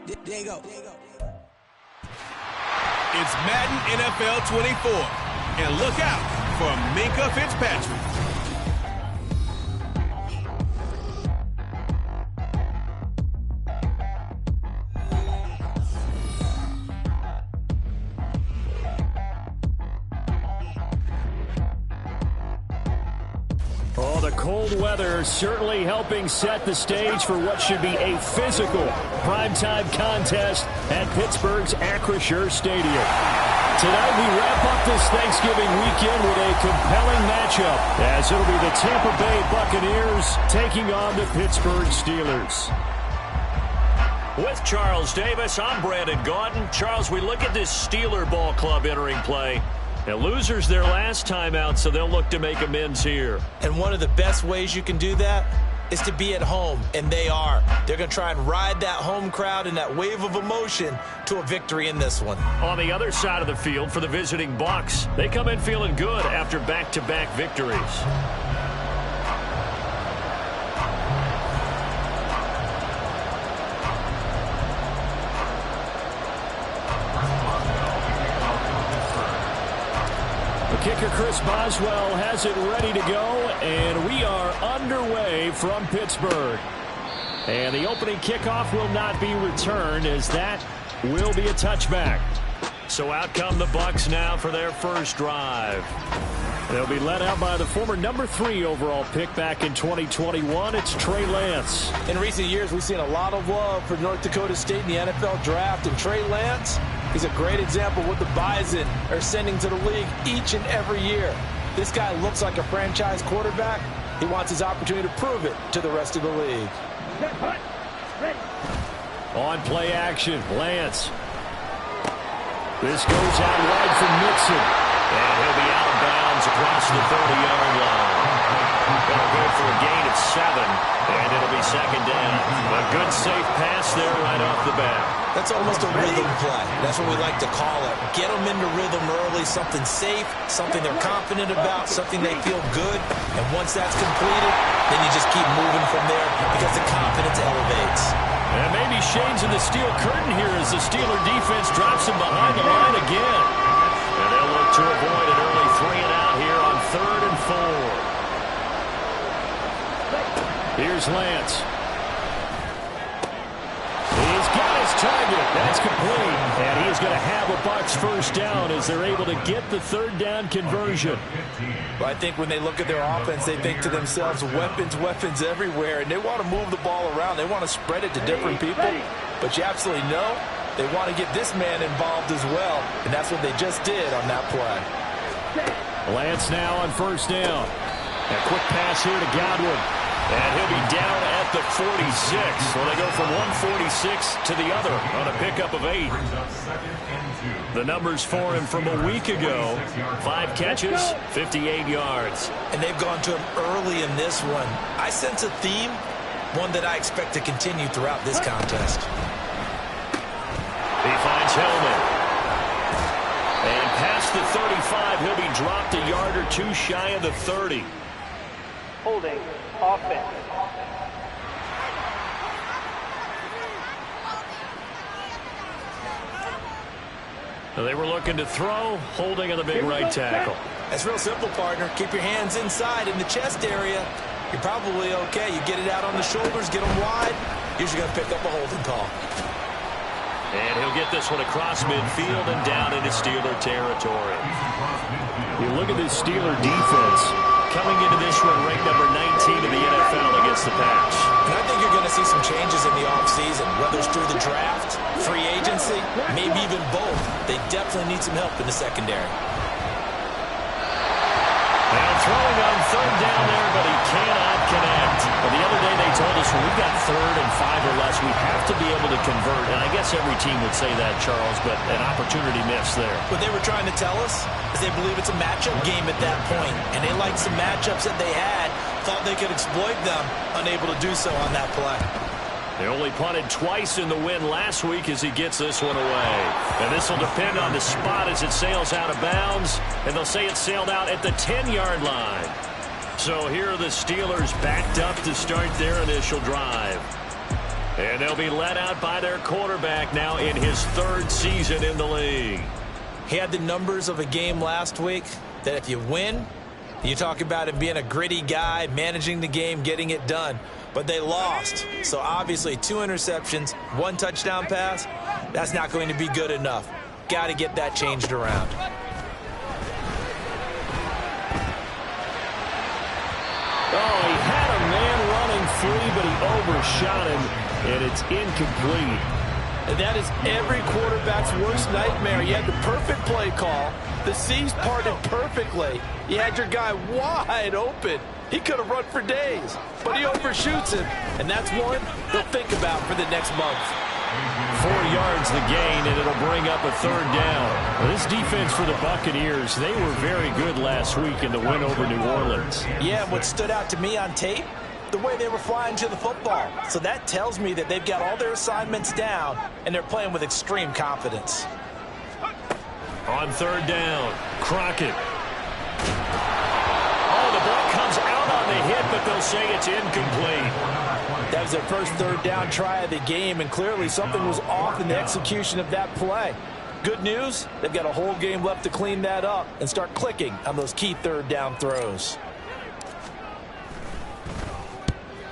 There you go. It's Madden NFL 24. And look out for Minkah Fitzpatrick. Oh, the cold weather certainly helping set the stage for what should be a physical primetime contest at Pittsburgh's Acrisure Stadium. Tonight we wrap up this Thanksgiving weekend with a compelling matchup as it'll be the Tampa Bay Buccaneers taking on the Pittsburgh Steelers. With Charles Davis, I'm Brandon Gaudin. Charles, we look at this Steeler ball club entering play. Now, losers their last time out, so they'll look to make amends here. And one of the best ways you can do that is to be at home, and they are. They're going to try and ride that home crowd and that wave of emotion to a victory in this one. On the other side of the field for the visiting Bucs, they come in feeling good after back-to-back victories. Kicker Chris Boswell has it ready to go, and we are underway from Pittsburgh. And the opening kickoff will not be returned, as that will be a touchback. So out come the Bucs now for their first drive. They'll be led out by the former number 3 overall pick back in 2021. It's Trey Lance. In recent years, we've seen a lot of love for North Dakota State in the NFL draft, and Trey Lance, he's a great example of what the Bison are sending to the league each and every year. This guy looks like a franchise quarterback. He wants his opportunity to prove it to the rest of the league. On play action, Lance. This goes out wide for Mixon. And he'll be out of bounds across the 30-yard line. Gonna go for a gain of 7, and it'll be second down. A good safe pass there right off the bat. That's almost a rhythm play. That's what we like to call it. Get them into rhythm early, something safe, something they're confident about, something they feel good. And once that's completed, then you just keep moving from there because the confidence elevates. And maybe shades in the steel curtain here as the Steeler defense drops him behind the line again. And they'll look to avoid an early 3-and-out here on 3rd and 4. Here's Lance. He's got his target. That's complete. And he is going to have a Bucs first down as they're able to get the 3rd down conversion. Well, I think when they look at their offense, they think to themselves, weapons, weapons everywhere. And they want to move the ball around. They want to spread it to different people. But you absolutely know they want to get this man involved as well. And that's what they just did on that play. Lance now on first down. A quick pass here to Godwin. And he'll be down at the 46. So they go from 146 to the other on a pickup of 8. The numbers for him from a week ago. 5 catches, 58 yards. And they've gone to him early in this one. I sense a theme, one that I expect to continue throughout this contest. He finds Hillman. And past the 35, he'll be dropped a yard or 2 shy of the 30. Holding offense. They were looking to throw, holding on the big right tackle. That's real simple, partner. Keep your hands inside in the chest area. You're probably okay. You get it out on the shoulders, get them wide. Usually going to pick up a holding call. And he'll get this one across midfield and down into Steeler territory. You look at this Steeler defense coming into this one ranked number 19 in the NFL against the pass. And I think you're going to see some changes in the offseason, whether it's through the draft, free agency, maybe even both. They definitely need some help in the secondary. Now throwing on 3rd down there, but he cannot connect. Well, the other day they told us when we've got 3rd and 5 or less, we have to be able to convert. And I guess every team would say that, Charles, but an opportunity missed there. What they were trying to tell us is they believe it's a matchup game at that point. And they liked some matchups that they had, thought they could exploit them, unable to do so on that play. They only punted twice in the win last week as he gets this one away. And this will depend on the spot as it sails out of bounds. And they'll say it sailed out at the 10-yard line. So here are the Steelers backed up to start their initial drive. And they'll be let out by their quarterback now in his 3rd season in the league. He had the numbers of a game last week that if you win, you talk about him being a gritty guy, managing the game, getting it done. But they lost. So obviously 2 interceptions, 1 touchdown pass, that's not going to be good enough. Got to get that changed around. Oh, he had a man running free, but he overshot him, and it's incomplete. And that is every quarterback's worst nightmare. You had the perfect play call. The C's parted perfectly. You had your guy wide open. He could have run for days, but he overshoots him, and that's one he'll think about for the next month. 4 yards the gain, and it'll bring up a 3rd down. Well, this defense for the Buccaneers, they were very good last week in the win over New Orleans. Yeah, and what stood out to me on tape, the way they were flying to the football. So that tells me that they've got all their assignments down, and they're playing with extreme confidence. On 3rd down, Crockett. Oh, the ball comes out on the hit, but they'll say it's incomplete. That was their first 3rd down try of the game, and clearly something was off in the execution of that play. Good news, they've got a whole game left to clean that up and start clicking on those key 3rd down throws.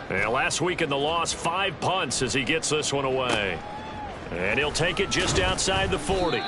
And last week in the loss, 5 punts as he gets this one away. And he'll take it just outside the 40.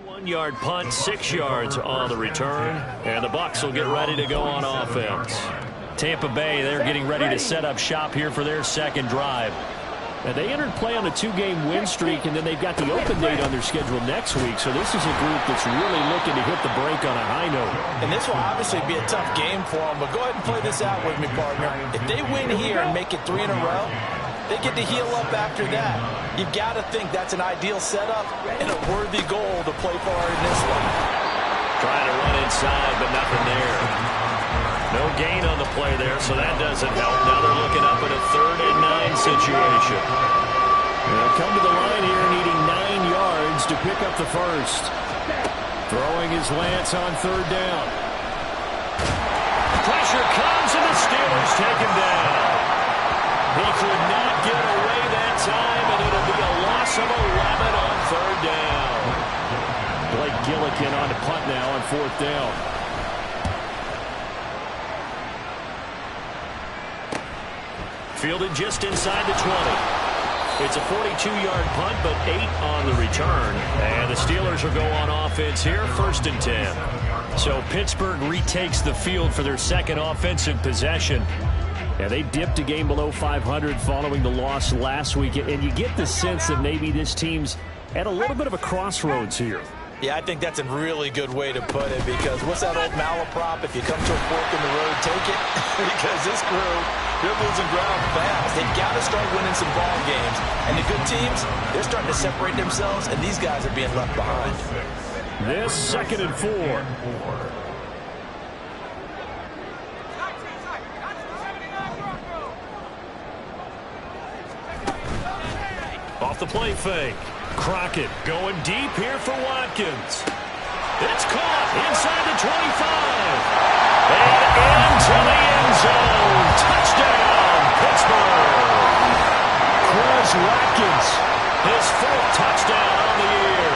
One-yard punt, 6 yards on the return, and the Bucs will get ready to go on offense. Tampa Bay, they're getting ready to set up shop here for their 2nd drive. And they entered play on a 2-game win streak, and then they've got the open date on their schedule next week. So this is a group that's really looking to hit the break on a high note. And this will obviously be a tough game for them, but go ahead and play this out with me, partner. If they win here and make it 3 in a row, they get to heal up after that. You've got to think that's an ideal setup and a worthy goal to play for in this one. Trying to run inside, but nothing there. No gain on the play there, so that doesn't help. Now they're looking up at a 3rd and 9 situation. They'll come to the line here needing 9 yards to pick up the first. Throwing his Lance on 3rd down. Pressure comes, and the Steelers take him down. He could not get away that time, and it'll be a loss of 11 on 3rd down. Blake Gillikin on to punt now on 4th down. Fielded just inside the 20. It's a 42-yard punt, but 8 on the return. And the Steelers will go on offense here, 1st and 10. So Pittsburgh retakes the field for their 2nd offensive possession. And they dipped a game below 500 following the loss last week. And you get the sense that maybe this team's at a little bit of a crossroads here. Yeah, I think that's a really good way to put it, because what's that old malaprop? If you come to a fork in the road, take it. Because this crew, they're losing ground fast. They've got to start winning some ball games. And the good teams, they're starting to separate themselves, and these guys are being left behind. This 2nd and 4. Off the play fake. Crockett going deep here for Watkins. It's caught inside the 25. And into the end zone. Touchdown, Pittsburgh. Chris Watkins, his 4th touchdown on the year.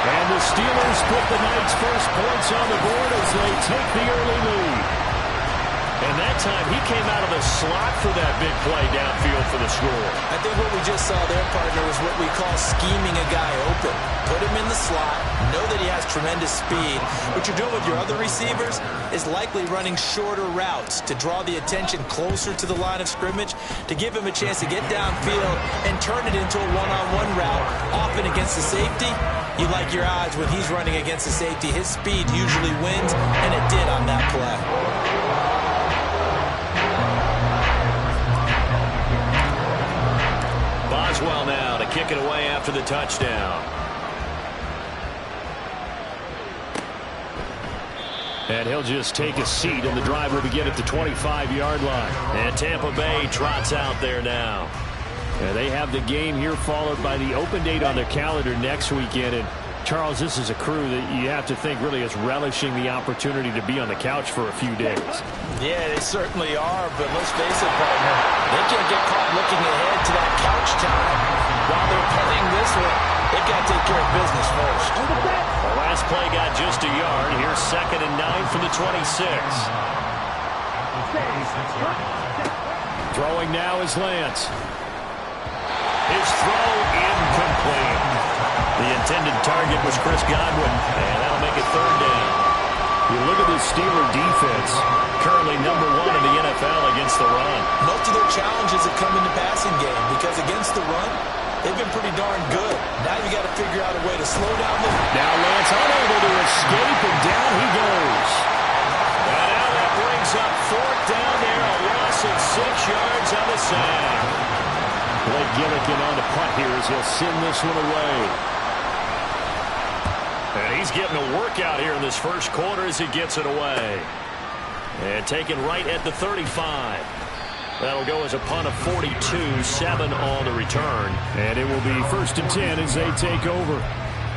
And the Steelers put the night's first points on the board as they take the early lead. And that time, he came out of the slot for that big play downfield for the score. I think what we just saw there, partner, was what we call scheming a guy open. Put him in the slot, know that he has tremendous speed. What you're doing with your other receivers is likely running shorter routes to draw the attention closer to the line of scrimmage, to give him a chance to get downfield and turn it into a one-on-one route, often against the safety. You like your odds when he's running against the safety. His speed usually wins, and it did on that play. Boswell now to kick it away after the touchdown. And he'll just take a seat, and the drive will begin at the 25-yard line. And Tampa Bay trots out there now. And they have the game here followed by the open date on their calendar next weekend. And Charles, this is a crew that you have to think really is relishing the opportunity to be on the couch for a few days. Yeah, they certainly are, but let's face it, partner, they can't get caught looking ahead to that couch time while they're playing this one. They've got to take care of business first. The last play got just a yard. Here's 2nd and 9 from the 26. Throwing now is Lance. His throw incomplete. The intended target was Chris Godwin, and that'll make it 3rd down. You look at this Steeler defense, currently number 1 in the NFL against the run. Most of their challenges have come in the passing game because against the run, they've been pretty darn good. Now you got to figure out a way to slow down the... Now Lance unable to escape, and down he goes. And now that brings up 4th down there, a loss of 6 yards on the sack. Blake Gillikin on the punt here as he'll send this one away. And he's getting a workout here in this first quarter as he gets it away. And taken right at the 35. That'll go as a punt of 42, 7 on the return. And it will be 1st and 10 as they take over.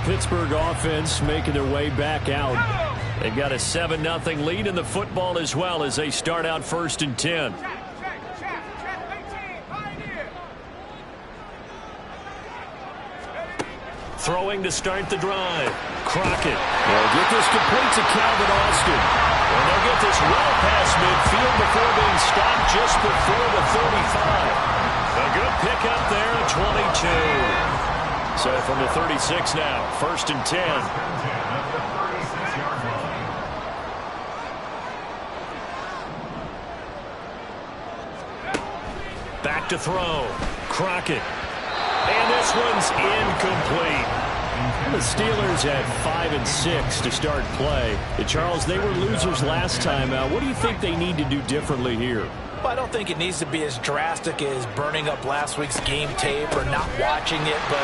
Pittsburgh offense making their way back out. They've got a 7-0 lead in the football as well as they start out 1st and 10. Throwing to start the drive. Crockett will get this complete to Calvin Austin. And they'll get this well past midfield before being stopped just before the 35. A good pickup there at 22. So from the 36 now, 1st and 10. Back to throw. Crockett. And this one's incomplete. The Steelers had 5 and 6 to start play. Charles, they were losers last time out. What do you think they need to do differently here? Well, I don't think it needs to be as drastic as burning up last week's game tape or not watching it, but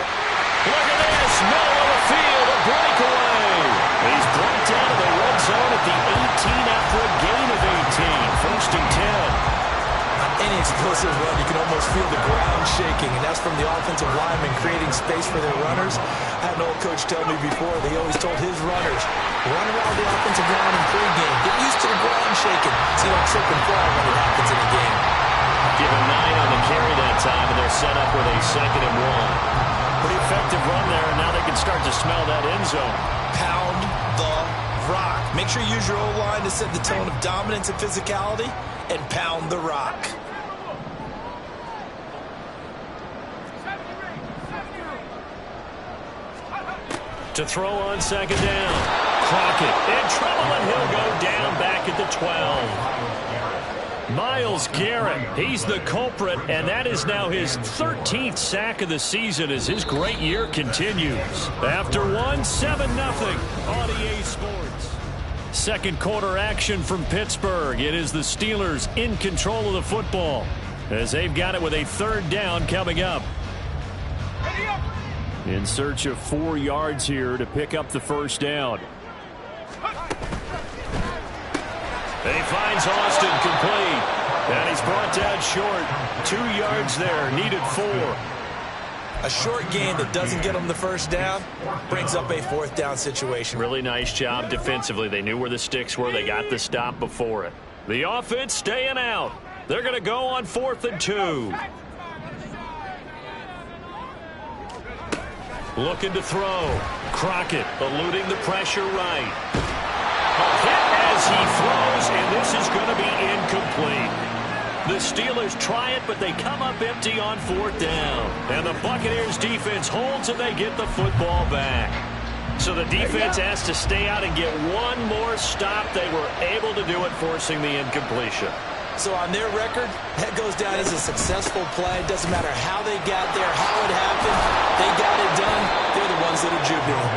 look at this. Middle of the field, a breakaway. He's brought down to the red zone at the 18 after a gain of 18. 1st and 10. Any explosive run, you can almost feel the ground shaking, and that's from the offensive linemen creating space for their runners. I had an old coach tell me before, they always told his runners, run around the offensive line in pregame. Get used to the ground shaking so you don't trip and fall when it happens in a game. Give him 9 on the carry that time, and they're set up with a 2nd and 1. Pretty effective run there, and now they can start to smell that end zone. Pound the rock. Make sure you use your O-line to set the tone of dominance and physicality, and pound the rock. To throw on 2nd down. Crockett in trouble, and he'll go down back at the 12. Myles Garrett, he's the culprit, and that is now his 13th sack of the season as his great year continues. After one, 7-0 on EA Sports. Second quarter action from Pittsburgh. It is the Steelers in control of the football as they've got it with a 3rd down coming up. In search of 4 yards here to pick up the 1st down. He finds Austin complete. And he's brought down short. 2 yards there. Needed 4. A short gain that doesn't get them the first down brings up a fourth down situation. Really nice job defensively. They knew where the sticks were. They got the stop before it. The offense staying out. They're going to go on 4th and 2. Looking to throw. Crockett eluding the pressure right. A hit as he throws, and this is going to be incomplete. The Steelers try it, but they come up empty on 4th down. And the Buccaneers defense holds, and they get the football back. So the defense has to stay out and get one more stop. They were able to do it, forcing the incompletion. So on their record, that goes down as a successful play. It doesn't matter how they got there, how it happened. They got it done. They're the ones that are jubilant.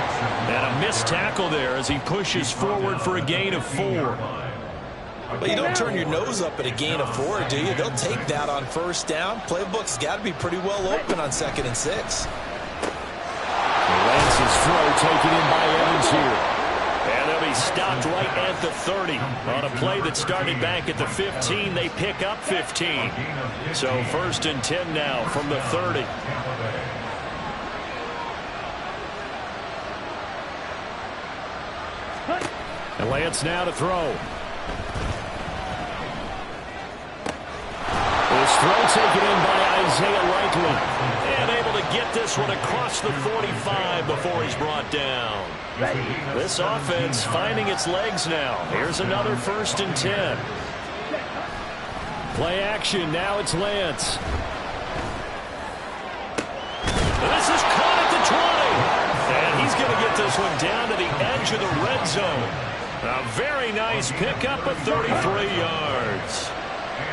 And a missed tackle there as he pushes forward for a gain of 4. But you don't turn your nose up at a gain of 4, do you? They'll take that on 1st down. Playbook's got to be pretty well open on 2nd and 6. Lance's throw taken in by Evans here. And they'll be stopped right at the 30. On a play that started back at the 15, they pick up 15. So 1st and 10 now from the 30. And Lance now to throw. This throw taken in by Isaiah Likely. And able to get this one across the 45 before he's brought down. This offense finding its legs now. Here's another 1st and 10. Play action. Now it's Lance. This is caught at the 20. And he's going to get this one down to the edge of the red zone. A very nice pickup of 33 yards.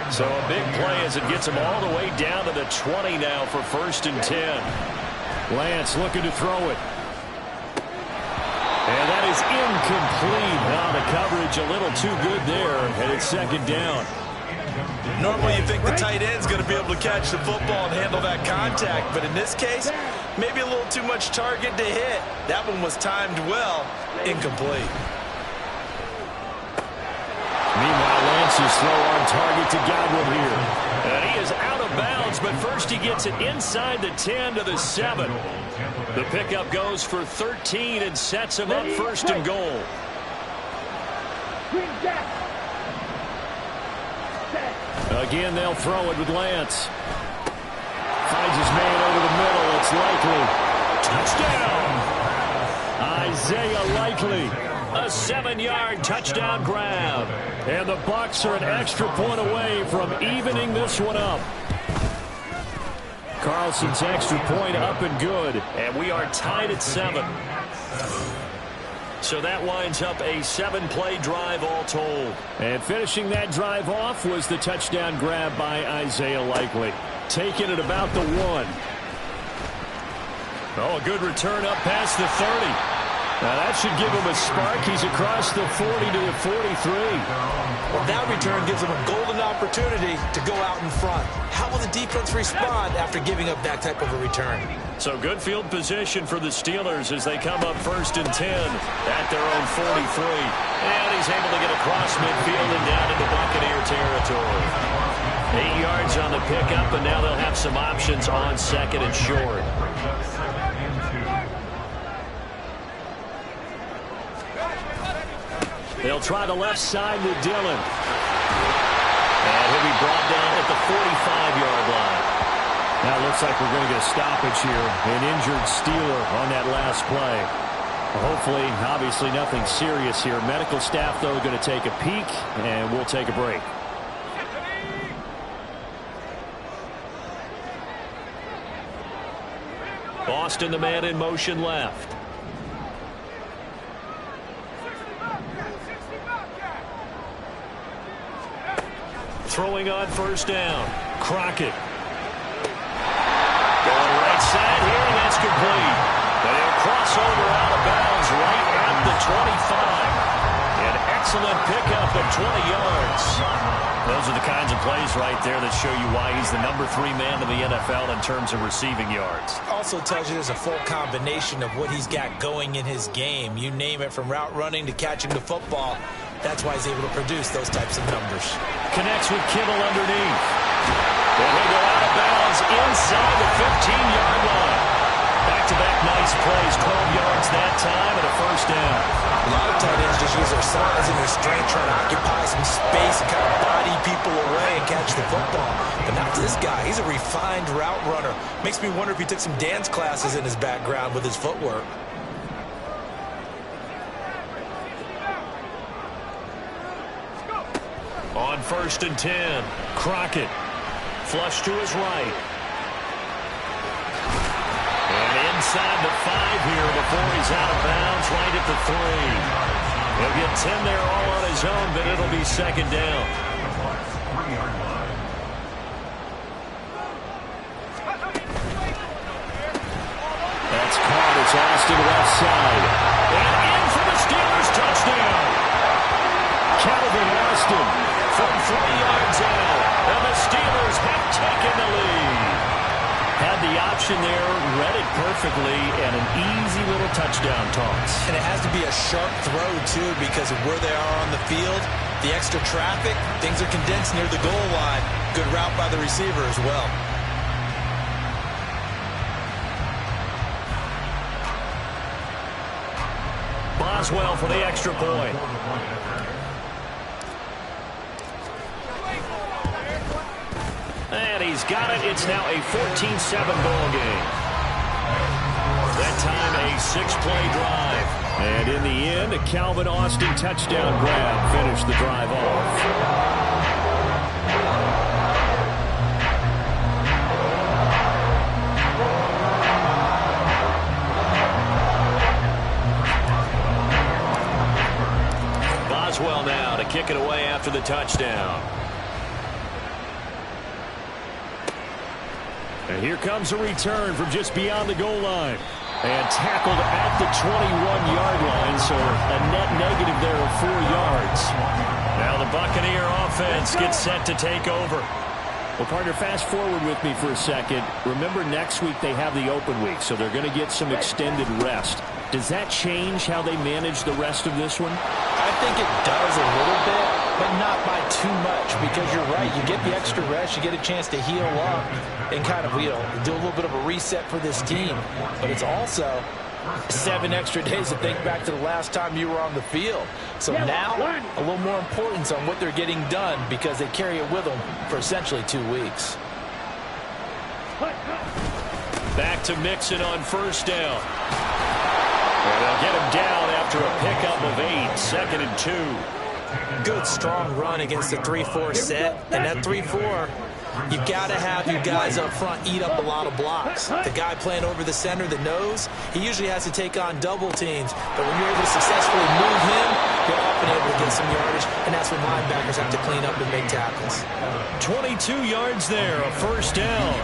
So a big play as it gets him all the way down to the 20 now for 1st and 10. Lance looking to throw it. And that is incomplete. Now the coverage a little too good there, and it's 2nd down. Normally you think the tight end's going to be able to catch the football and handle that contact, but in this case, maybe a little too much target to hit. That one was timed well. Incomplete. Meanwhile, Lance's throw on target to Godwin here. And he is out of bounds, but first he gets it inside the 10 to the 7. The pickup goes for 13 and sets him up 1st and goal. Again, they'll throw it with Lance. Finds his man over the middle. It's Likely. Touchdown! Isaiah Likely. A 7-yard touchdown grab. And the Bucs are an extra point away from evening this one up. Carlson's extra point up and good. And we are tied at 7. So that winds up a 7-play drive all told. And finishing that drive off was the touchdown grab by Isaiah Likely. Taking it about the 1. Oh, a good return up past the 30. Now that should give him a spark. He's across the 40 to the 43. Well, that return gives him a golden opportunity to go out in front. How will the defense respond after giving up that type of a return? So good field position for the Steelers as they come up 1st and 10 at their own 43. And he's able to get across midfield and down into Buccaneer territory. 8 yards on the pickup, and now they'll have some options on 2nd and short. They'll try the left side with Dillon. And he'll be brought down at the 45-yard line. Now it looks like we're going to get a stoppage here. An injured Steeler on that last play. Hopefully, obviously nothing serious here. Medical staff, though, going to take a peek, and we'll take a break. Boston, the man in motion left. Throwing on 1st down. Crockett. Going right side here, and that's complete. And he'll cross over out of bounds right at the 25. An excellent pickup of 20 yards. Those are the kinds of plays right there that show you why he's the number 3 man in the NFL in terms of receiving yards. Also tells you there's a full combination of what he's got going in his game. You name it, from route running to catching the football. That's why he's able to produce those types of numbers. Connects with Kittle underneath. And he'll go out of of bounds inside the 15-yard line. Back-to-back nice plays, 12 yards that time, and a first down. A lot of tight ends just use their size and their strength trying to occupy some space and kind of body people away and catch the football. But not this guy. He's a refined route runner. Makes me wonder if he took some dance classes in his background with his footwork. On 1st and 10, Crockett. Flush to his right. And inside the 5 here before he's out of bounds, right at the 3. He'll get 10 there all on his own, but it'll be second down. That's caught. It's Austin left side. And in for the Steelers touchdown. Calvin Austin from 3 yards out. And the Steelers have taken the lead. Had the option there, read it perfectly, and an easy little touchdown toss. And it has to be a sharp throw, too, because of where they are on the field, the extra traffic, things are condensed near the goal line. Good route by the receiver as well. Boswell for the extra point. And he's got it. It's now a 14-7 ball game. That time a 6-play drive. And in the end, a Calvin Austin touchdown grab finished the drive off. Boswell now to kick it away after the touchdown. And here comes a return from just beyond the goal line. And tackled at the 21-yard line, so a net negative there of 4 yards. Now the Buccaneer offense gets set to take over. Well, partner, fast forward with me for a second. Remember, next week they have the open week, so they're going to get some extended rest. Does that change how they manage the rest of this one? I think it does a little bit, but not by too much, because you're right. You get the extra rest, you get a chance to heal up and kind of, do a little bit of a reset for this team. But it's also 7 extra days to think back to the last time you were on the field. So now, a little more importance on what they're getting done because they carry it with them for essentially 2 weeks. Back to Mixon on first down. And they'll get him down after a pickup of 8, 2nd and 2. Good, strong run against the 3-4 set. And that 3-4, you've got to have you guys up front eat up a lot of blocks. The guy playing over the center, the nose, he usually has to take on double teams. But when you're able to successfully move him, you're often able to get some yardage. And that's when linebackers have to clean up and make tackles. 22 yards there, a first down.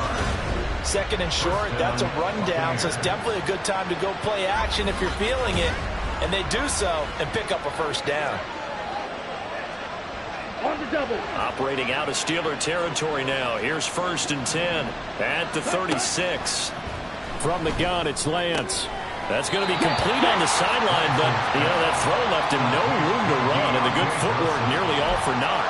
2nd and short, that's a rundown, so it's definitely a good time to go play action if you're feeling it. And they do so and pick up a first down. On the double. Operating out of Steeler territory now. Here's 1st and 10 at the 36. From the gun, it's Lance. That's going to be complete on the sideline, but, that throw left him no room to run, and the good footwork nearly all for naught.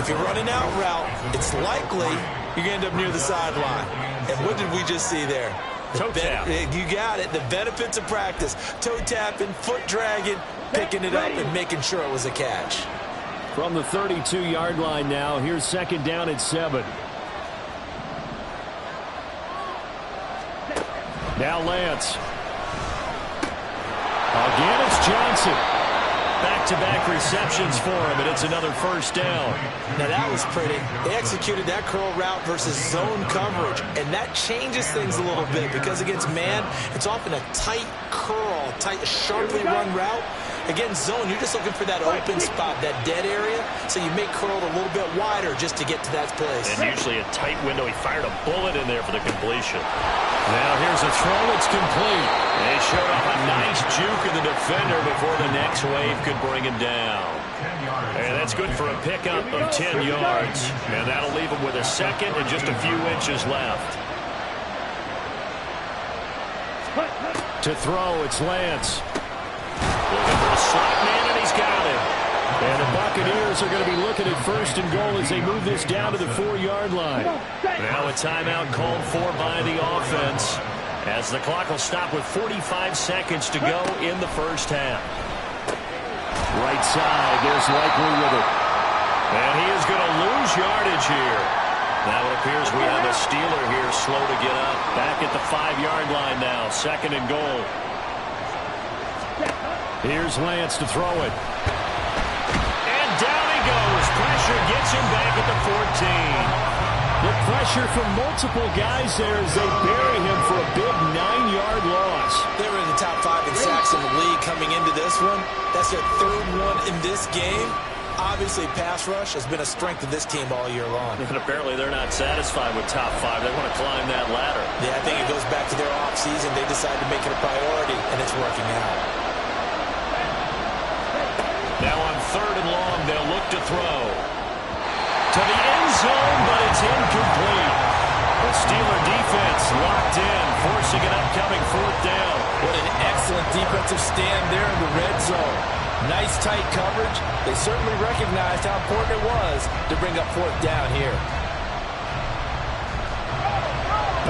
If you're running out route, it's likely you're going to end up near the sideline. And what did we just see there? Toe tap. You got it. The benefits of practice. Toe tapping, foot dragging, picking it up and making sure it was a catch. From the 32-yard line now, here's 2nd down at 7. Now Lance. Again, it's Johnson. Back-to-back receptions for him, and it's another first down. Now that was pretty. They executed that curl route versus zone coverage, and that changes things a little bit because against man, it's often a tight curl, tight, sharply run route. Against zone, you're just looking for that open spot, that dead area, so you make curl a little bit wider just to get to that place. And usually a tight window. He fired a bullet in there for the completion. Now here's a throw. It's complete. And he showed off a nice juke in the defender before the next wave could bring him down. And that's good for a pickup of 10 yards. And that'll leave him with a 2nd and just a few inches left. To throw, it's Lance. Looking for a slot man, and he's got him. And the Buccaneers are going to be looking at first and goal as they move this down to the 4-yard line. Now a timeout called for by the offense, as the clock will stop with 45 seconds to go in the first half. Right side, there's Likely with it. And he is going to lose yardage here. Now it appears we have a Steeler here slow to get up. Back at the 5-yard line now, second and goal. Here's Lance to throw it. And down he goes. Pressure gets him back at the 14. The pressure from multiple guys there as they bury him for a big 9-yard loss. They were in the top 5 in sacks in the league coming into this one. That's their third one in this game. Obviously, pass rush has been a strength of this team all year long. And apparently they're not satisfied with top 5. They want to climb that ladder. Yeah, I think it goes back to their offseason. They decided to make it a priority, and it's working out. Now on 3rd and long, they'll look to throw. To the end zone, but it's incomplete. The Steeler defense locked in, forcing an upcoming 4th down. What an excellent defensive stand there in the red zone. Nice tight coverage. They certainly recognized how important it was to bring up 4th down here.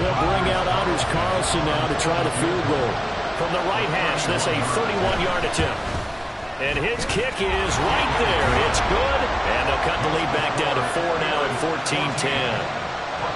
They'll bring out Anders Carlson now to try the field goal. From the right hash, this a 31-yard attempt. And his kick is right there. It's good. And they'll cut the lead back down to 4 now at 14-10.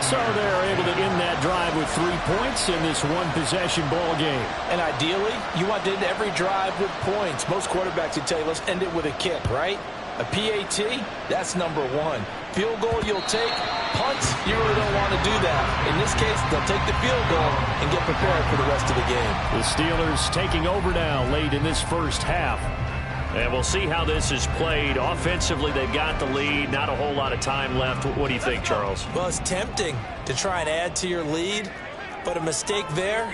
So they're able to end that drive with 3 points in this one-possession ball game. And ideally, you want to end every drive with points. Most quarterbacks would tell you, let's end it with a kick, right? A PAT, that's number 1. Field goal you'll take. Punts, you really don't want to do that. In this case, they'll take the field goal and get prepared for the rest of the game. The Steelers taking over now late in this first half. And we'll see how this is played. Offensively, they've got the lead. Not a whole lot of time left. What do you think, Charles? Well, it's tempting to try and add to your lead, but a mistake there,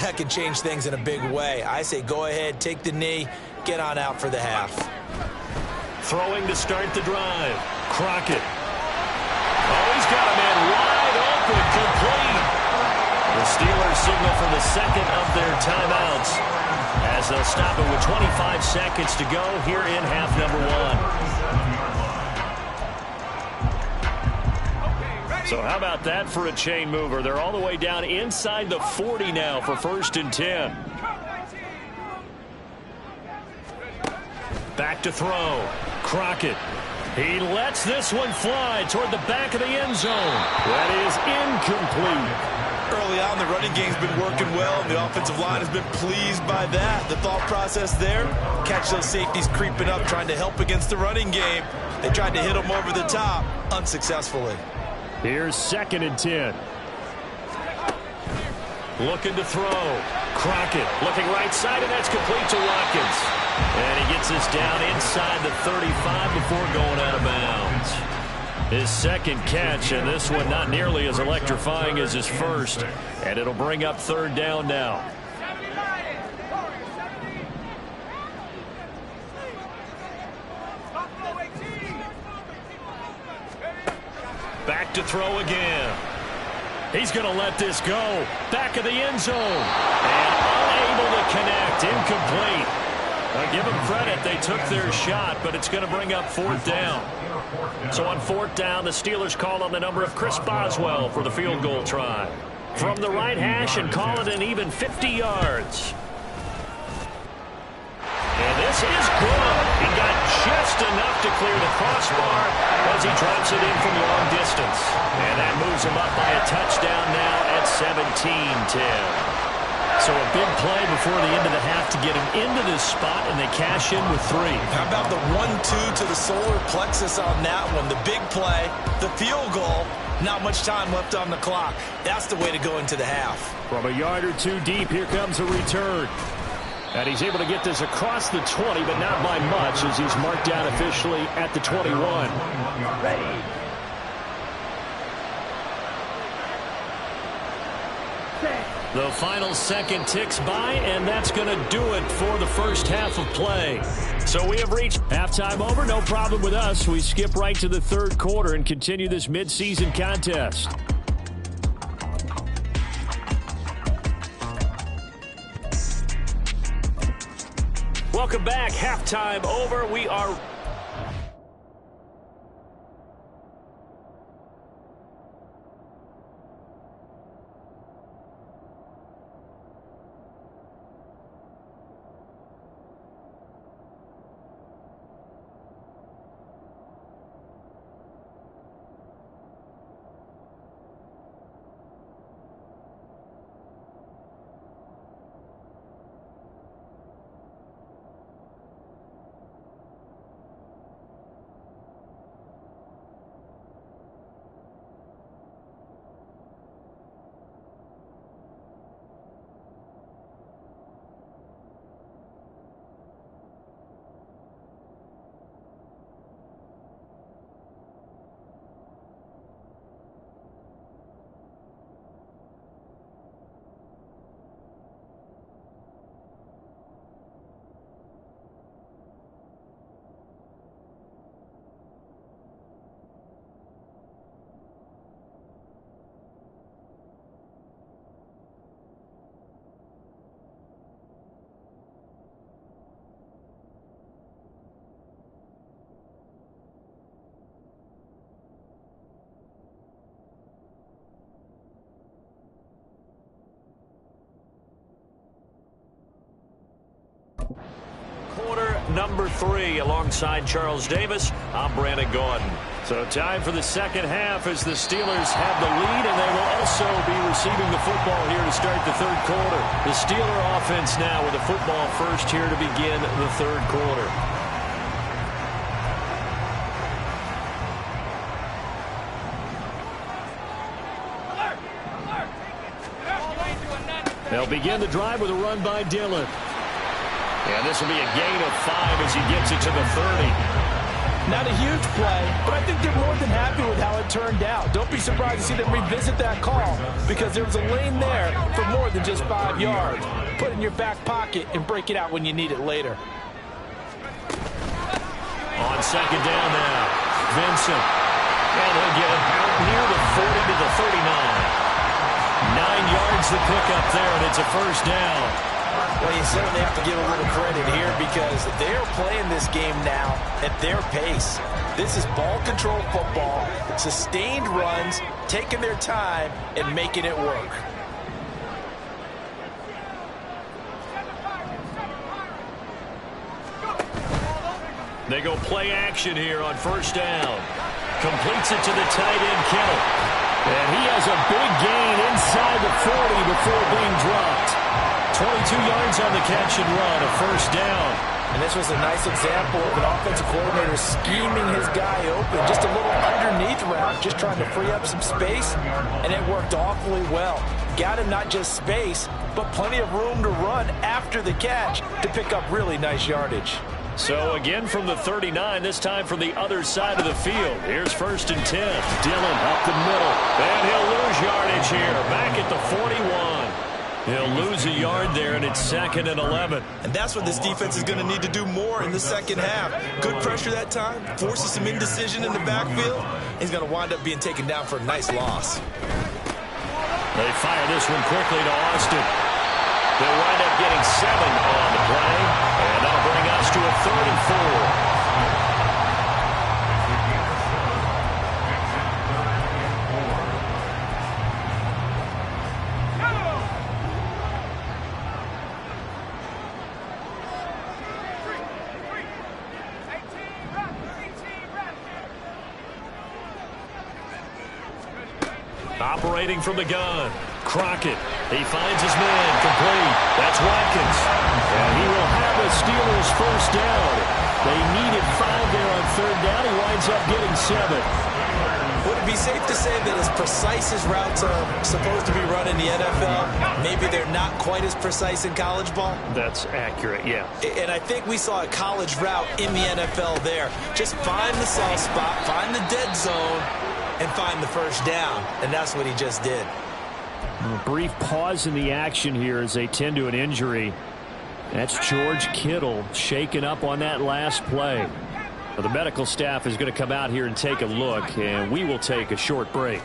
that can change things in a big way. I say go ahead, take the knee, get on out for the half. Throwing to start the drive. Crockett. Oh, he's got a man wide open, complete. The Steelers signal for the second of their timeouts, as they'll stop it with 25 seconds to go here in half number 1. So how about that for a chain mover? They're all the way down inside the 40 now for 1st and 10. Back to throw. Crockett. He lets this one fly toward the back of the end zone. That is incomplete. Early on, the running game's been working well, and the offensive line has been pleased by that. The thought process there, catch those safeties creeping up, trying to help against the running game. They tried to hit them over the top, unsuccessfully. Here's 2nd and 10. Looking to throw. Crockett looking right side, and that's complete to Watkins. And he gets this down inside the 35 before going out of bounds. His second catch, and this one not nearly as electrifying as his first. And it'll bring up 3rd down now. Back to throw again. He's going to let this go. Back of the end zone. And unable to connect. Incomplete. I give them credit. They took their shot, but it's going to bring up 4th down. So on 4th down, the Steelers call on the number of Chris Boswell for the field goal try. From the right hash and call it an even 50 yards. And this is good. He got just enough to clear the crossbar as he drops it in from long distance. And that moves him up by a touchdown now at 17-10. So a big play before the end of the half to get him into this spot, and they cash in with 3. How about the 1-2 to the solar plexus on that one? The big play, the field goal, not much time left on the clock. That's the way to go into the half. From a yard or 2 deep, here comes a return. And he's able to get this across the 20, but not by much, as he's marked down officially at the 21. Ready. The final second ticks by, and that's going to do it for the first half of play. So we have reached halftime over. No problem with us. We skip right to the 3rd quarter and continue this midseason contest. Welcome back. Halftime over. We are number 3 alongside Charles Davis. I'm Brandon Gaudin. So time for the second half as the Steelers have the lead, and they will also be receiving the football here to start the third quarter. The Steeler offense now with the football first here to begin the third quarter. They'll begin the drive with a run by Dillon. And this will be a gain of 5 as he gets it to the 30. Not a huge play, but I think they're more than happy with how it turned out. Don't be surprised to see them revisit that call because there was a lane there for more than just 5 yards. Put it in your back pocket and break it out when you need it later. On second down now, Vincent. And he'll get it out near the 40 to the 39. 9 yards the pickup there, and it's a first down. Well, you certainly have to give a little credit here because they're playing this game now at their pace. This is ball control football, sustained runs, taking their time, and making it work. They go play action here on first down. Completes it to the tight end, Kittle. And he has a big gain inside the 40 before being dropped. 22 yards on the catch and run, a first down. And this was a nice example of an offensive coordinator scheming his guy open. Just a little underneath route, just trying to free up some space, and it worked awfully well. Got him not just space, but plenty of room to run after the catch to pick up really nice yardage. So again from the 39, this time from the other side of the field. Here's first and 10. Dillon up the middle. And he'll lose yardage here. Back at the 41. He'll lose a yard there, and it's second and 11. And that's what this defense is going to need to do more in the second half. Good pressure that time. Forces some indecision in the backfield. He's going to wind up being taken down for a nice loss. They fire this one quickly to Austin. They'll wind up getting 7 on the play, and that'll bring us to a 3rd and 4. Operating from the gun, Crockett. He finds his man, complete. That's Watkins. And he will have a Steelers first down. They needed 5 there on 3rd down. He winds up getting 7. Would it be safe to say that as precise as routes are supposed to be run in the NFL, maybe they're not quite as precise in college ball? That's accurate, yeah. And I think we saw a college route in the NFL there. Just find the soft spot, find the dead zone, and find the first down. And that's what he just did. A brief pause in the action here as they tend to an injury. That's George Kittle shaken up on that last play. Well, the medical staff is going to come out here and take a look, and we will take a short break.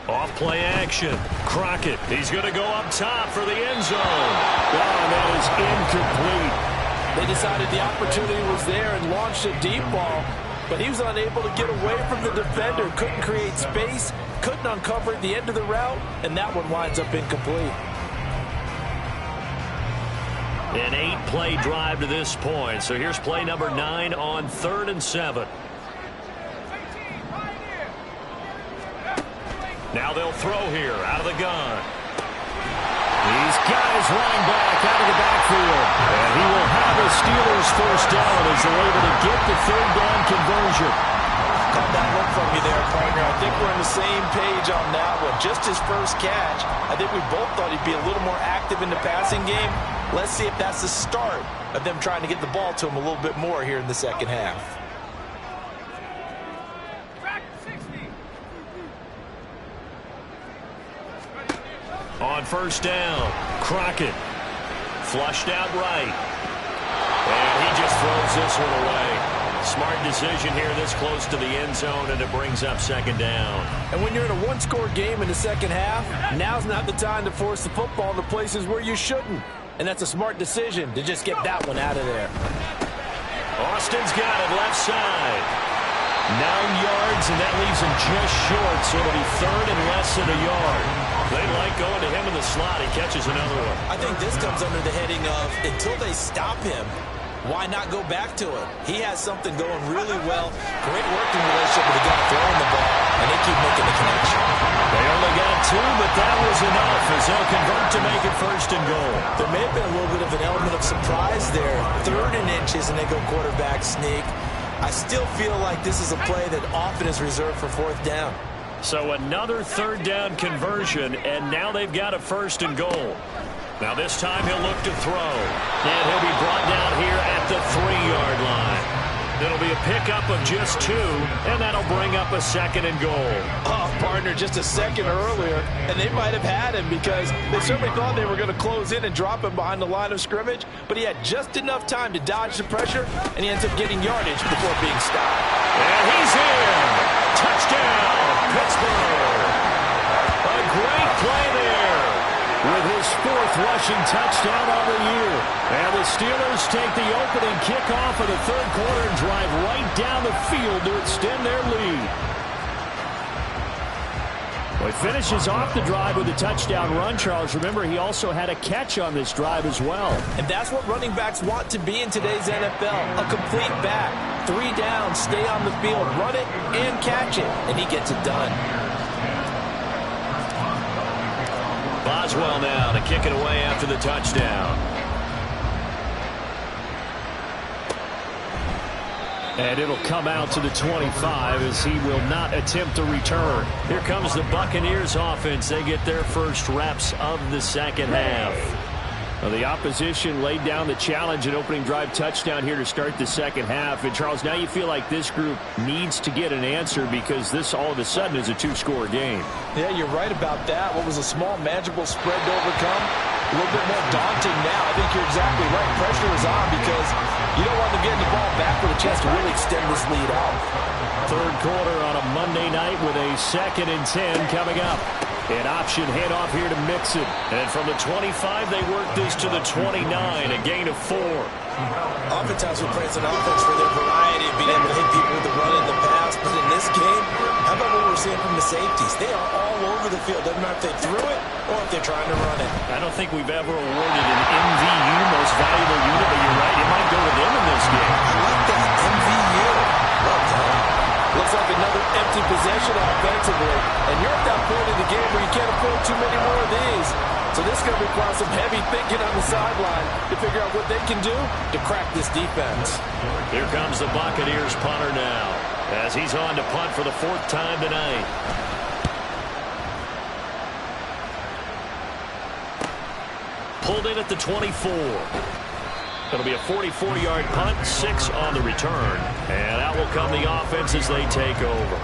Off play action. Crockett. He's going to go up top for the end zone. Oh, that is incomplete. They decided the opportunity was there and launched a deep ball, but he was unable to get away from the defender. Couldn't create space, couldn't uncover at the end of the route, and that one winds up incomplete. An 8-play drive to this point. So here's play number 9 on 3rd and 7. Now they'll throw here out of the gun. These guys running back out of the backfield. And he will have a Steelers first down as they're able to get the 3rd down conversion. Caught that look from you there, partner. I think we're on the same page on that one. Just his first catch. I think we both thought he'd be a little more active in the passing game. Let's see if that's the start of them trying to get the ball to him a little bit more here in the second half. On first down, Crockett flushed out right. And he just throws this one away. Smart decision here this close to the end zone, and it brings up 2nd down. And when you're in a one-score game in the second half, now's not the time to force the football to places where you shouldn't. And that's a smart decision to just get that one out of there. Austin's got it left side. 9 yards, and that leaves him just short, so it'll be 3rd and less than a yard. They like going to him in the slot. He catches another one. I think this comes under the heading of until they stop him, why not go back to it? He has something going really well. Great working relationship with the guy throwing the ball, and they keep making the connection. They only got 2, but that was enough as they'll convert to make it 1st and goal. There may have been a little bit of an element of surprise there. 3rd and inches, and they go quarterback sneak. I still feel like this is a play that often is reserved for 4th down. So another 3rd down conversion, and now they've got a 1st and goal. Now this time he'll look to throw, and he'll be brought down here at the 3-yard line. It'll be a pickup of just 2, and that'll bring up a 2nd and goal. Oh, partner, just a second earlier, and they might have had him because they certainly thought they were going to close in and drop him behind the line of scrimmage, but he had just enough time to dodge the pressure, and he ends up getting yardage before being stopped. And he's in. Touchdown, Pittsburgh. A great play there with his 4th rushing touchdown on the year. And the Steelers take the opening kickoff of the 3rd quarter and drive right down the field to extend their lead. Well, he finishes off the drive with a touchdown run, Charles. Remember, he also had a catch on this drive as well. And that's what running backs want to be in today's NFL, a complete back. 3 down, stay on the field, run it, and catch it. And he gets it done. Boswell now to kick it away after the touchdown. And it'll come out to the 25 as he will not attempt a return. Here comes the Buccaneers offense. They get their first reps of the 2nd half. Well, the opposition laid down the challenge and opening drive touchdown here to start the 2nd half. And, Charles, now you feel like this group needs to get an answer because this all of a sudden is a 2-score game. Yeah, you're right about that. What was a small, manageable spread to overcome, a little bit more daunting now. I think you're exactly right. Pressure is on because you don't want them getting the ball back with a chance to really extend this lead out. 3rd quarter on a Monday night with a 2nd and 10 coming up. An option handoff here to Mixon. And from the 25, they work this to the 29, a gain of 4. Oftentimes we praise an offense for their variety of being able to hit people with the run and the pass. But in this game, how about what we're seeing from the safeties? They are all over the field. Doesn't matter if they threw it or if they're trying to run it. I don't think we've ever awarded an MVU, most valuable unit, but you're right. It might go to them in this game. I like that. MVU. Well done. Looks like another empty possession offensively. And you're at that point in the game where you can't afford too many more of these. So this is going to require some heavy thinking on the sideline to figure out what they can do to crack this defense. Here comes the Buccaneers punter now as he's on to punt for the 4th time tonight. Pulled in at the 24. It'll be a 44-yard punt, 6 on the return. And out will come the offense as they take over.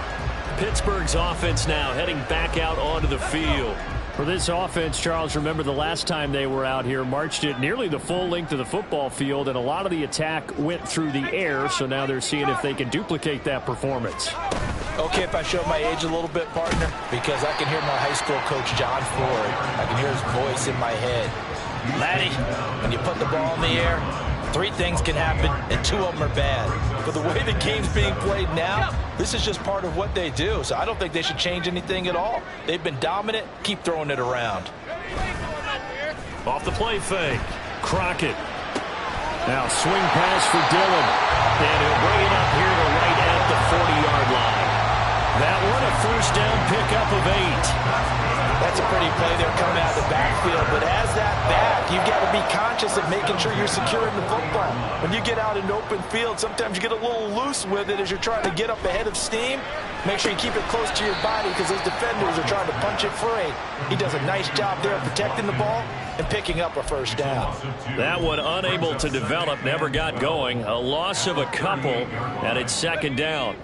Pittsburgh's offense now heading back out onto the field. For this offense, Charles, remember the last time they were out here, marched it nearly the full length of the football field, and a lot of the attack went through the air, so now they're seeing if they can duplicate that performance. Okay, if I show my age a little bit, partner, because I can hear my high school coach, John Ford. I can hear his voice in my head. Laddie, when you put the ball in the air, 3 things can happen, and 2 of them are bad. But the way the game's being played now, this is just part of what they do. So I don't think they should change anything at all. They've been dominant. Keep throwing it around. Off the play fake. Crockett. Now swing pass for Dillon. And he'll bring it up here to right at the 40-yard line. That one a 1st down pickup of 8. That's a pretty play there coming out of the backfield. But as that back, you've got to be conscious of making sure you're securing the football. When you get out in open field, sometimes you get a little loose with it as you're trying to get up ahead of steam. Make sure you keep it close to your body because those defenders are trying to punch it free. He does a nice job there protecting the ball and picking up a 1st down. That one unable to develop, never got going. A loss of a couple, and it's 2nd down.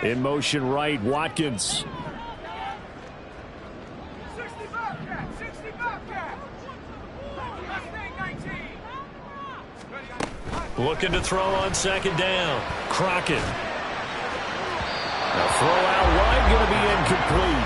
In motion right, Watkins. Looking to throw on 2nd down. Crockett. Now throw out wide, going to be incomplete.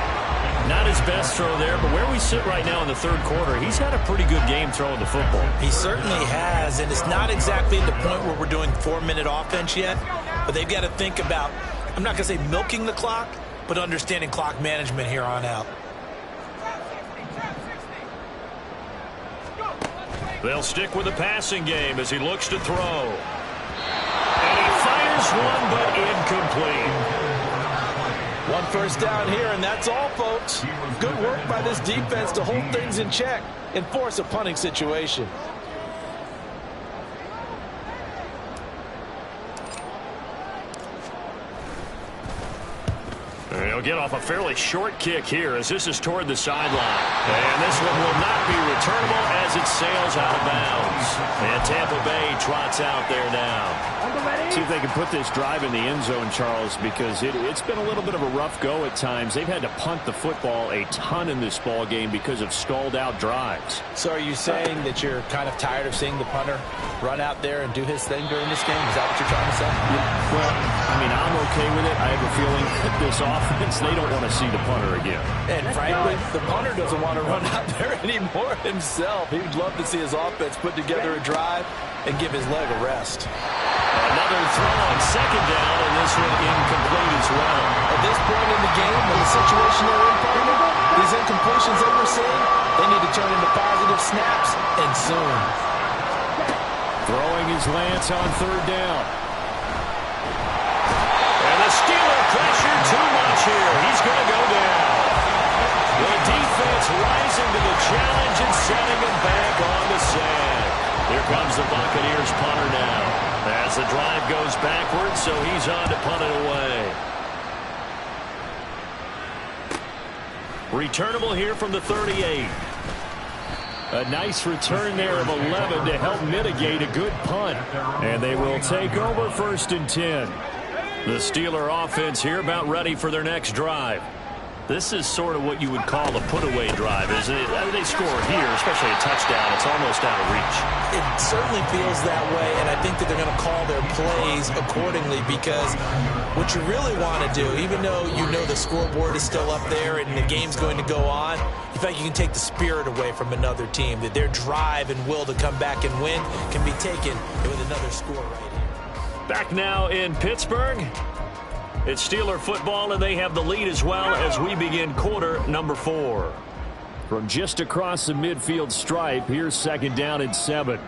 Not his best throw there, but where we sit right now in the 3rd quarter, he's had a pretty good game throwing the football. He certainly has, and it's not exactly at the point where we're doing 4-minute offense yet, but they've got to think about, I'm not going to say milking the clock, but understanding clock management here on out. They'll stick with the passing game as he looks to throw. And he fires one, but incomplete. One first down here, and that's all, folks. Good work by this defense to hold things in check and force a punting situation. He'll get off a fairly short kick here as this is toward the sideline. And this one will not be returnable as it sails out of bounds. And Tampa Bay trots out there now. See if they can put this drive in the end zone, Charles, because it's been a little bit of a rough go at times. They've had to punt the football a ton in this ball game because of stalled out drives. So are you saying that you're kind of tired of seeing the punter run out there and do his thing during this game? Is that what you're trying to say? Yeah, well, I mean, I'm okay with it. I have a feeling that this offense, they don't want to see the punter again. And frankly, the punter doesn't want to run out there anymore himself. He'd love to see his offense put together a drive and give his leg a rest. Another throw on second down, and this one incomplete as well. At this point in the game, in the situation they're in, partner, these incompletions that we're seeing, they need to turn into positive snaps, and soon. Throwing his Lance on third down. And the Steeler pressure too much here. He's going to go down. The defense rising to the challenge and setting him back on the sand. Here comes the Buccaneers punter now. As the drive goes backwards, so he's on to punt it away. Returnable here from the 38. A nice return there of 11 to help mitigate a good punt. And they will take over 1st and 10. The Steeler offense here about ready for their next drive. This is sort of what you would call a put-away drive, isn't it? I mean, they score here, especially a touchdown. It's almost out of reach. It certainly feels that way, and I think that they're going to call their plays accordingly because what you really want to do, even though you know the scoreboard is still up there and the game's going to go on, you feel like you can take the spirit away from another team, that their drive and will to come back and win can be taken with another score right here. Back now in Pittsburgh. It's Steeler football, and they have the lead as well as we begin quarter number 4. From just across the midfield stripe, here's 2nd down and 7.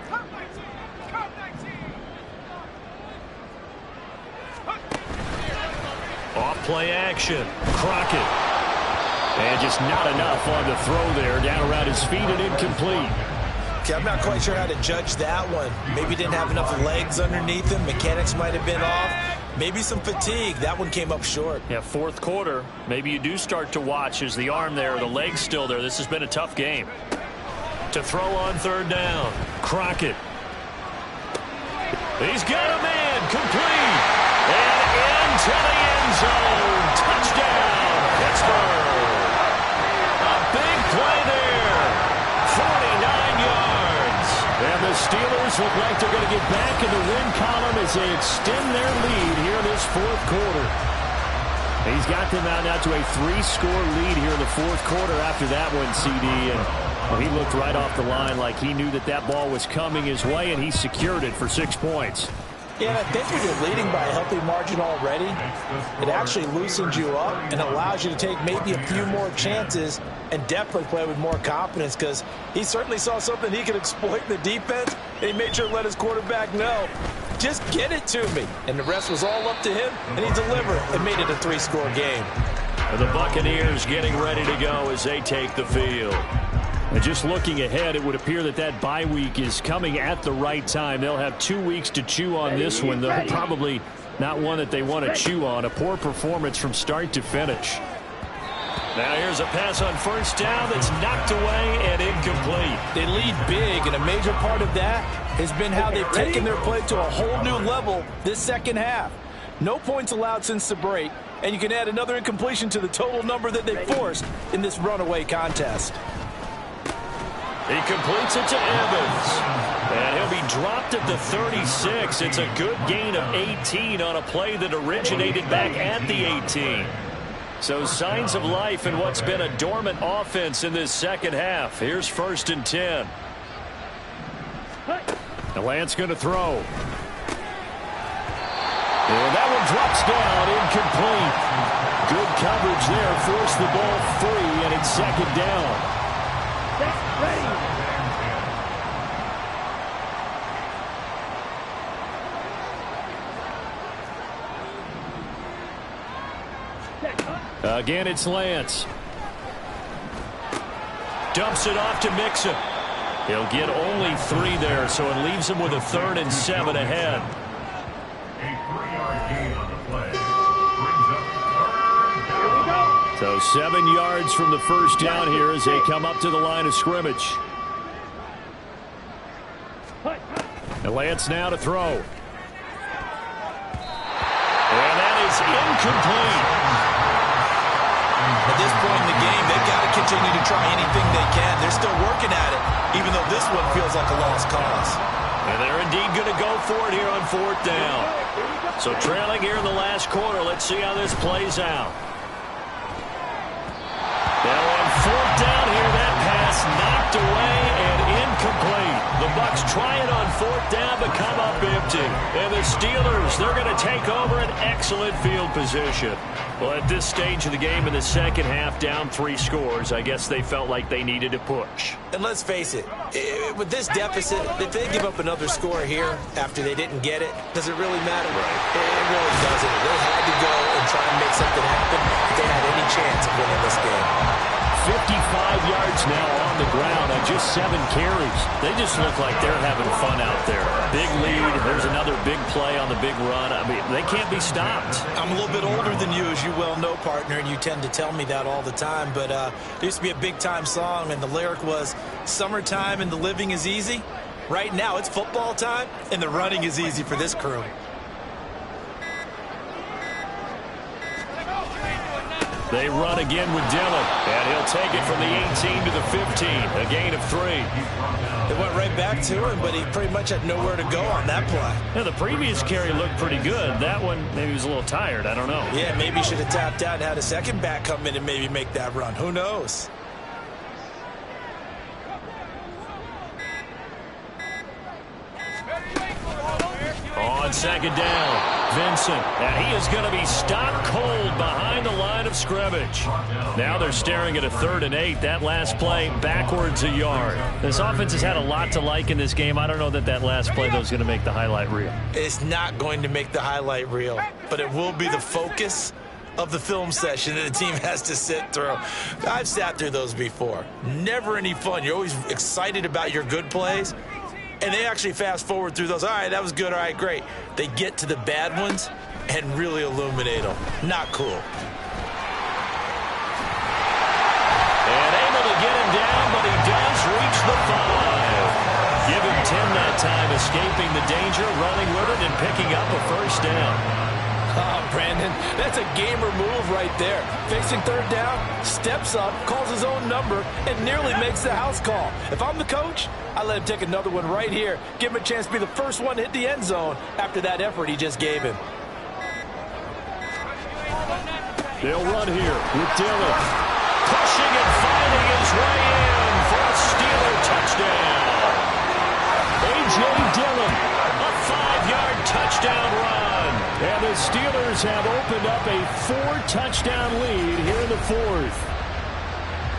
Off play action. Crockett. And just not enough on the throw there. Down around his feet and incomplete. Okay, I'm not quite sure how to judge that one. Maybe didn't have enough legs underneath him. Mechanics might have been off. Maybe some fatigue. That one came up short. Yeah, 4th quarter. Maybe you do start to watch as the arm there, the leg's still there. This has been a tough game. To throw on 3rd down. Crockett. He's got a man. Complete. And into the end zone. Touchdown, Pittsburgh. A big play there. 49 yards. And the Steelers look like they're going to get back in the win column as they extend their lead here in this 4th quarter. He's got them out now to a 3-score lead here in the 4th quarter after that one, CD. And he looked right off the line like he knew that that ball was coming his way, and he secured it for 6 points. Yeah, I think when you're leading by a healthy margin already, it actually loosens you up and allows you to take maybe a few more chances and definitely play with more confidence because he certainly saw something he could exploit in the defense, and he made sure to let his quarterback know, just get it to me. And the rest was all up to him, and he delivered and made it a 3-score game. And the Buccaneers getting ready to go as they take the field. And just looking ahead, it would appear that that bye week is coming at the right time. They'll have 2 weeks to chew on this one, though probably not one that they want to chew on. A poor performance from start to finish. Now here's a pass on 1st down that's knocked away and incomplete. They lead big, and a major part of that has been how they've taken their play to a whole new level this 2nd half. No points allowed since the break, and you can add another incompletion to the total number that they forced in this runaway contest. He completes it to Evans. And he'll be dropped at the 36. It's a good gain of 18 on a play that originated back at the 18. So signs of life in what's been a dormant offense in this 2nd half. Here's 1st and 10. The Lance going to throw. And that one drops down, incomplete. Good coverage there, forced the ball free, and it's 2nd down. Again, it's Lance. Dumps it off to Mixon. He'll get only 3 there, so it leaves him with a 3rd and 7 ahead. A 3-yard gain on the play. So 7 yards from the first down here as they come up to the line of scrimmage. And Lance now to throw. And that is incomplete. At this point in the game, they've got to continue to try anything they can. They're still working at it, even though this one feels like a lost cause. And they're indeed going to go for it here on 4th down. So trailing here in the last quarter. Let's see how this plays out. Now on 4th down here, that pass knocked away and incomplete. The Bucs try it on 4th down, but come up empty. And the Steelers, they're going to take over an excellent field position. Well, at this stage of the game in the second half, down 3 scores, I guess they felt like they needed to push. And let's face it, with this deficit, if they give up another score here after they didn't get it, does it really matter? Right. It really doesn't. They had to go and try and make something happen if they had any chance of winning this game. 55 yards now on the ground on just 7 carries. They just look like they're having fun out there. Big lead. There's another big play on the big run. I mean, they can't be stopped. I'm a little bit older than you, as you well know, partner, and you tend to tell me that all the time. But there used to be a big-time song, and the lyric was, "Summertime and the living is easy." Right now, it's football time, and the running is easy for this crew. They run again with Dillon, and he'll take it from the 18 to the 15, a gain of 3. They went right back to him, but he pretty much had nowhere to go on that play. Yeah, the previous carry looked pretty good. That one, maybe he was a little tired. I don't know. Yeah, maybe he should have tapped out and had a second back come in and maybe make that run. Who knows? On 2nd down, Vincent, and he is going to be stopped cold behind the line of scrimmage. Now they're staring at a 3rd and 8. That last play, backwards a yard. This offense has had a lot to like in this game. I don't know that last play, though, is going to make the highlight reel. It's not going to make the highlight reel, but it will be the focus of the film session that the team has to sit through. I've sat through those before. Never any fun. You're always excited about your good plays. And they actually fast forward through those. All right, that was good. All right, great. They get to the bad ones and really illuminate them. Not cool. And able to get him down, but he does reach the 5. Give him 10 that time, escaping the danger, running with it, and picking up a 1st down. Oh, Brandon, that's a gamer move right there. Facing 3rd down, steps up, calls his own number, and nearly makes the house call. If I'm the coach, I let him take another one right here. Give him a chance to be the first one to hit the end zone after that effort he just gave him. They'll run here with Dillon. Pushing and finding his way in for a Steeler touchdown. A.J. Dillon, a 5-yard touchdown run. And the Steelers have opened up a 4-touchdown lead here in the 4th.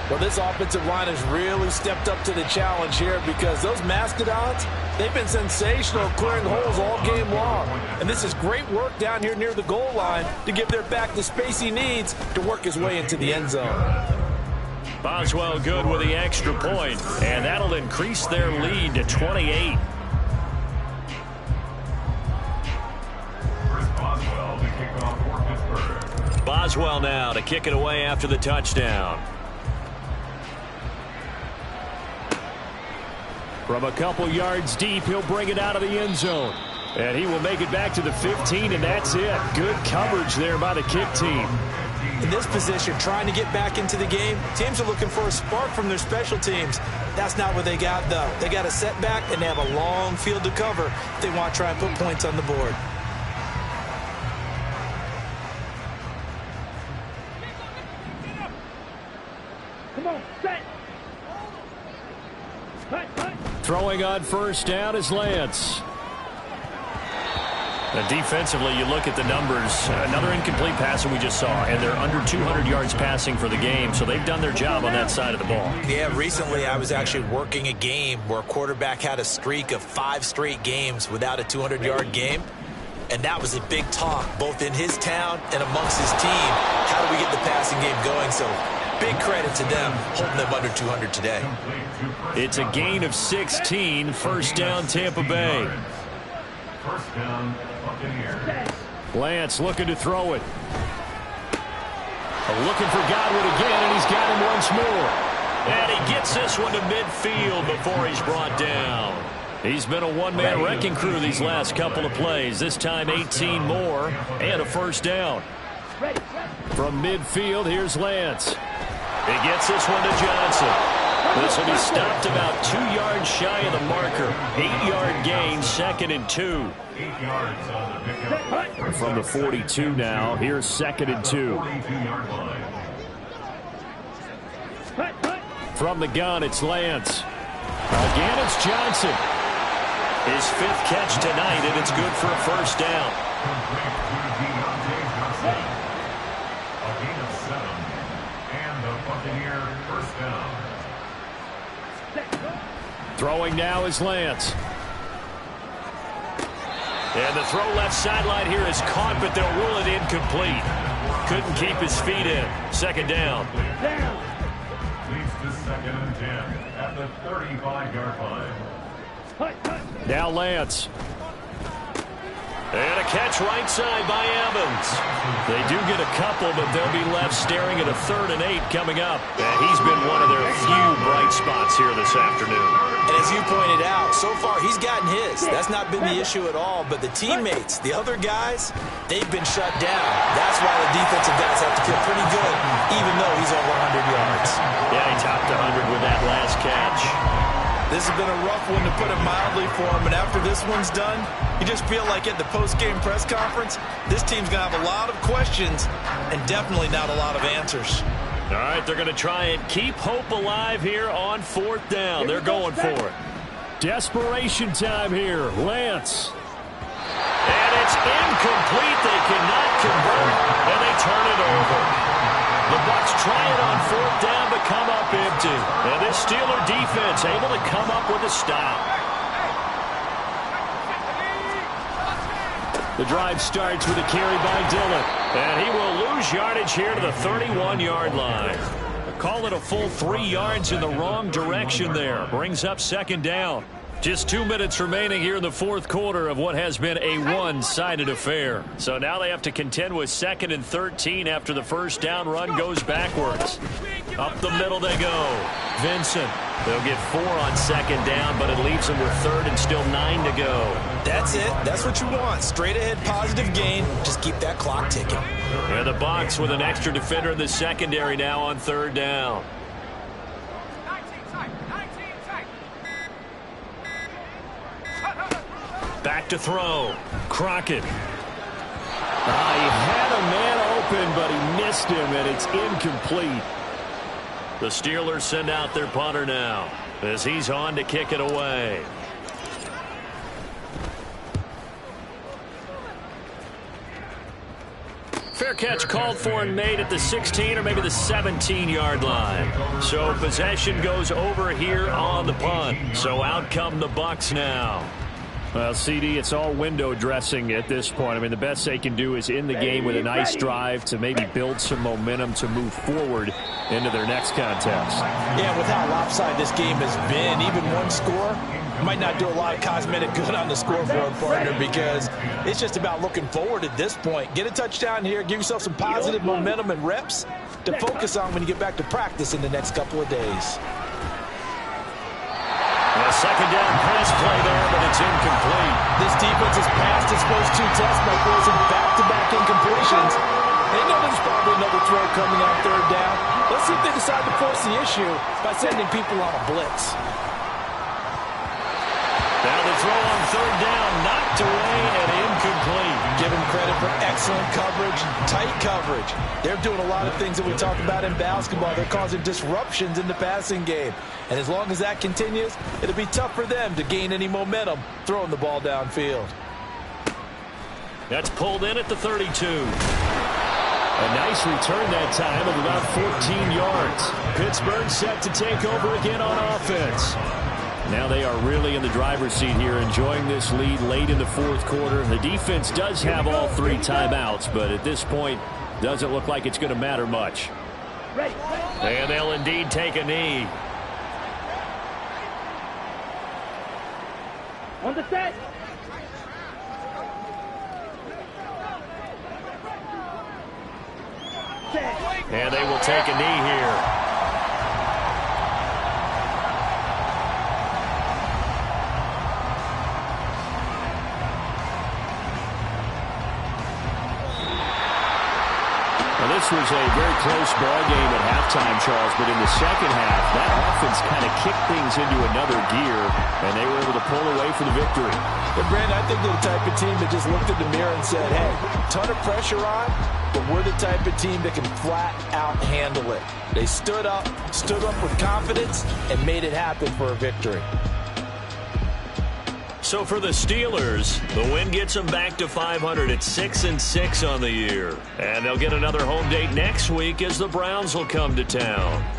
Well, this offensive line has really stepped up to the challenge here because those Mastodons, they've been sensational clearing holes all game long. And this is great work down here near the goal line to give their back the space he needs to work his way into the end zone. Boswell good with the extra point, and that'll increase their lead to 28. Boswell now to kick it away after the touchdown. From a couple yards deep, he'll bring it out of the end zone. And he will make it back to the 15, and that's it. Good coverage there by the kick team. In this position, trying to get back into the game, teams are looking for a spark from their special teams. That's not what they got, though. They got a setback, and they have a long field to cover if they want to try and put points on the board. Throwing on 1st down is Lance. And defensively, you look at the numbers. Another incomplete pass that we just saw, and they're under 200 yards passing for the game, so they've done their job on that side of the ball. Yeah, recently I was actually working a game where a quarterback had a streak of 5 straight games without a 200-yard game. And that was a big talk, both in his town and amongst his team. How do we get the passing game going? So big credit to them, holding them under 200 today. It's a gain of 16, first down Tampa Bay. First down, Buccaneers. Lance looking to throw it. Looking for Godwin again, and he's got him once more. And he gets this one to midfield before he's brought down. He's been a one-man wrecking crew these last couple of plays. This time 18 more and a first down. From midfield, here's Lance. He gets this one to Johnson. This will be stopped about 2 yards shy of the marker. 8-yard gain, 2nd and 2. 8 yards on the pickup. From the 42 now, here's 2nd and 2. 42-yard line. From the gun, it's Lance. Again, it's Johnson. His 5th catch tonight, and it's good for a first down. A gain of 7. And the Buccaneer first down. Throwing now is Lance. And the throw left sideline here is caught, but they'll rule it incomplete. Couldn't keep his feet in. 2nd down. Leads to 2nd and 10 at the 35-yard line. Now Lance. And a catch right side by Evans. They do get a couple, but they'll be left staring at a 3rd and 8 coming up. And he's been one of their few bright spots here this afternoon. And as you pointed out, so far he's gotten his. That's not been the issue at all. But the teammates, the other guys, they've been shut down. That's why the defensive guys have to feel pretty good, even though he's over 100 yards. Yeah, he topped 100 with that last catch. This has been a rough one, to put it mildly, for him. And after this one's done, you just feel like at the post-game press conference, this team's going to have a lot of questions and definitely not a lot of answers. All right, they're going to try and keep hope alive here on 4th down. They're going for it. Desperation time here. Lance. And it's incomplete. They cannot convert, and they turn it over. The Bucs try it on 4th down, but come up empty. And this Steeler defense able to come up with a stop. The drive starts with a carry by Dillon. And he will lose yardage here to the 31-yard line. Call it a full 3 yards in the wrong direction there. Brings up 2nd down. Just 2 minutes remaining here in the 4th quarter of what has been a one-sided affair. So now they have to contend with 2nd and 13 after the first down run goes backwards. Up the middle they go. Vincent. They'll get 4 on 2nd down, but it leaves them with 3rd and still 9 to go. That's it. That's what you want. Straight ahead positive gain. Just keep that clock ticking. And the Bucs with an extra defender in the secondary now on 3rd down. Back to throw. Crockett. He had a man open, but he missed him, and it's incomplete. The Steelers send out their punter now as he's on to kick it away. Fair catch called for and made at the 16 or maybe the 17-yard line. So possession goes over here on the punt. So out come the Bucs now. Well, CD, it's all window dressing at this point. I mean, the best they can do is in the game with a nice drive to maybe build some momentum to move forward into their next contest. Yeah, with how lopsided this game has been, even one score might not do a lot of cosmetic good on the scoreboard, partner, because it's just about looking forward at this point. Get a touchdown here, give yourself some positive momentum and reps to focus on when you get back to practice in the next couple of days. A 2nd down pass play there, but it's incomplete. This defense has passed its first 2 tests by forcing back-to-back incompletions. They know there's probably another throw coming on 3rd down. Let's see if they decide to force the issue by sending people on a blitz. Now the throw on 3rd down, knocked away and incomplete. Give them credit for excellent coverage, tight coverage. They're doing a lot of things that we talk about in basketball. They're causing disruptions in the passing game. And as long as that continues, it'll be tough for them to gain any momentum throwing the ball downfield. That's pulled in at the 32. A nice return that time of about 14 yards. Pittsburgh set to take over again on offense. Now they are really in the driver's seat here, enjoying this lead late in the fourth quarter. The defense does have all 3 timeouts, but at this point, doesn't look like it's going to matter much. And they'll indeed take a knee. On the set. And they will take a knee here. This was a very close ball game at halftime, Charles, but in the second half, that offense kind of kicked things into another gear, and they were able to pull away for the victory. But, Brandon, I think they're the type of team that just looked in the mirror and said, hey, ton of pressure on, but we're the type of team that can flat out handle it. They stood up with confidence, and made it happen for a victory. So for the Steelers, the win gets them back to 500 at 6-6 on the year. And they'll get another home date next week as the Browns will come to town.